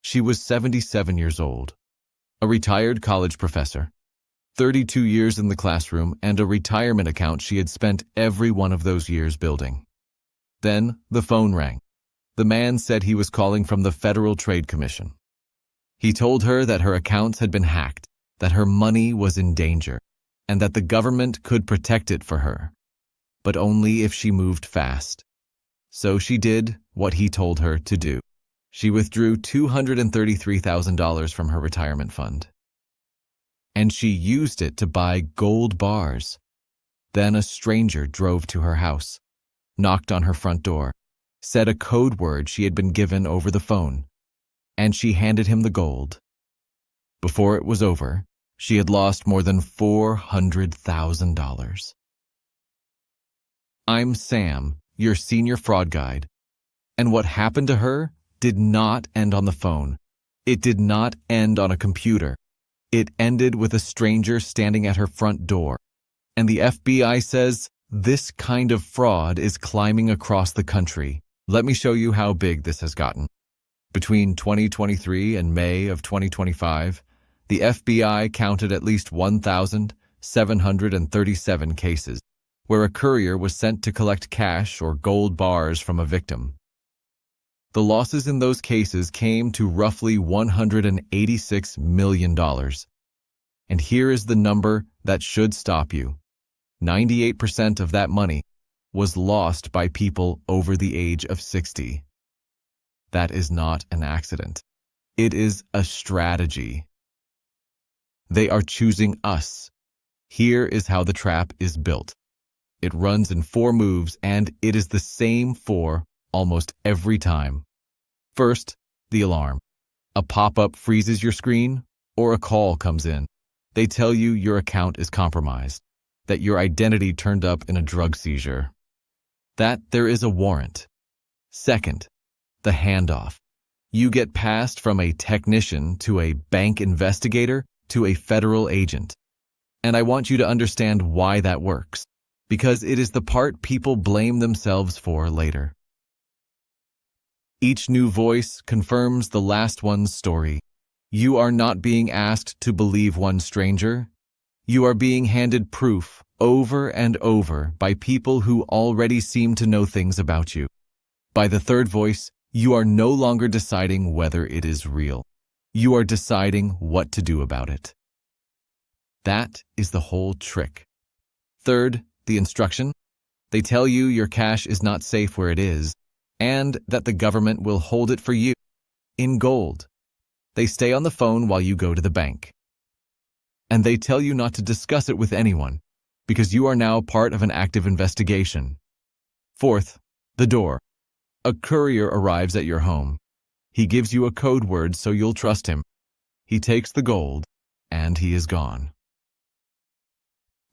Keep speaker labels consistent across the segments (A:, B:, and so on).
A: She was 77 years old, a retired college professor, 32 years in the classroom, and a retirement account she had spent every one of those years building. Then the phone rang. The man said he was calling from the Federal Trade Commission. He told her that her accounts had been hacked, that her money was in danger, and that the government could protect it for her, but only if she moved fast. So she did what he told her to do. She withdrew $233,000 from her retirement fund. And she used it to buy gold bars. Then a stranger drove to her house, knocked on her front door, said a code word she had been given over the phone, and she handed him the gold. Before it was over, she had lost more than $400,000. I'm Sam, your senior fraud guide, and what happened to her did not end on the phone. It did not end on a computer. It ended with a stranger standing at her front door. And the FBI says this kind of fraud is climbing across the country. Let me show you how big this has gotten. Between 2023 and May of 2025, the FBI counted at least 1,737 cases where a courier was sent to collect cash or gold bars from a victim. The losses in those cases came to roughly $186 million. And here is the number that should stop you. 98% of that money was lost by people over the age of 60. That is not an accident. It is a strategy. They are choosing us. Here is how the trap is built. It runs in 4 moves, and it is the same 4 almost every time. First, the alarm. A pop-up freezes your screen, or a call comes in. They tell you your account is compromised, that your identity turned up in a drug seizure, that there is a warrant. Second, the handoff. You get passed from a technician to a bank investigator to a federal agent. And I want you to understand why that works, because it is the part people blame themselves for later. Each new voice confirms the last one's story. You are not being asked to believe one stranger. You are being handed proof over and over by people who already seem to know things about you. By the third voice, you are no longer deciding whether it is real. You are deciding what to do about it. That is the whole trick. Third, the instruction. They tell you your cash is not safe where it is, and that the government will hold it for you in gold. They stay on the phone while you go to the bank. And they tell you not to discuss it with anyone, because you are now part of an active investigation. Fourth, the door. A courier arrives at your home. He gives you a code word so you'll trust him. He takes the gold, and he is gone.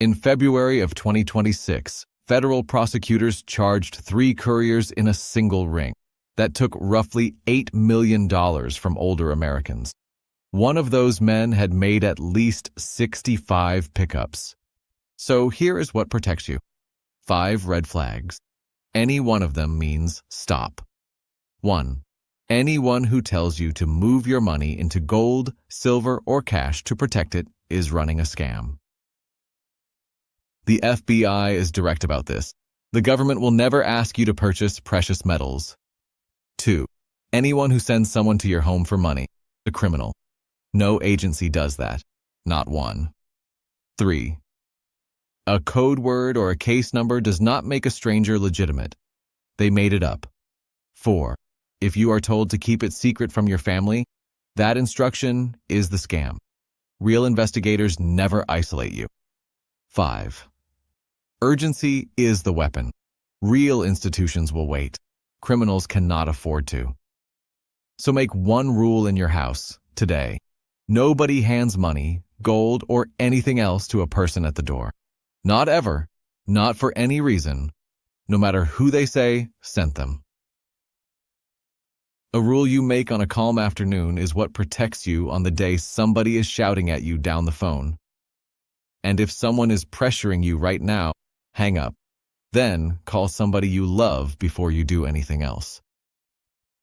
A: In February of 2026, federal prosecutors charged 3 couriers in a single ring that took roughly $8 million from older Americans. One of those men had made at least 65 pickups. So here is what protects you. 5 red flags. Any one of them means stop. 1. Anyone who tells you to move your money into gold, silver, or cash to protect it is running a scam. The FBI is direct about this. The government will never ask you to purchase precious metals. 2. Anyone who sends someone to your home for money, a criminal. No agency does that. Not one. 3. A code word or a case number does not make a stranger legitimate. They made it up. 4. If you are told to keep it secret from your family, that instruction is the scam. Real investigators never isolate you. 5. Urgency is the weapon. Real institutions will wait. Criminals cannot afford to. So make one rule in your house today. Nobody hands money, gold, or anything else to a person at the door. Not ever, not for any reason, no matter who they say sent them. A rule you make on a calm afternoon is what protects you on the day somebody is shouting at you down the phone. And if someone is pressuring you right now, hang up. Then call somebody you love before you do anything else.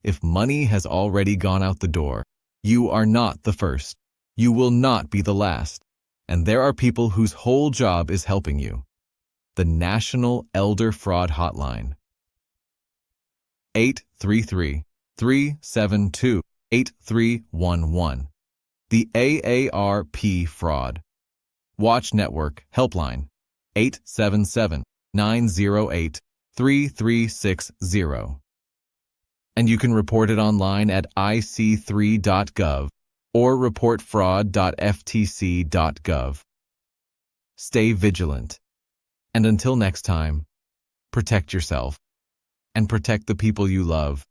A: If money has already gone out the door, You are not the first. You will not be the last. And there are people whose whole job is helping you. The National Elder Fraud Hotline. 833-372-8311. The AARP Fraud Watch Network Helpline. 877-908-3360. And you can report it online at ic3.gov or reportfraud.ftc.gov. Stay vigilant. And until next time, protect yourself and protect the people you love.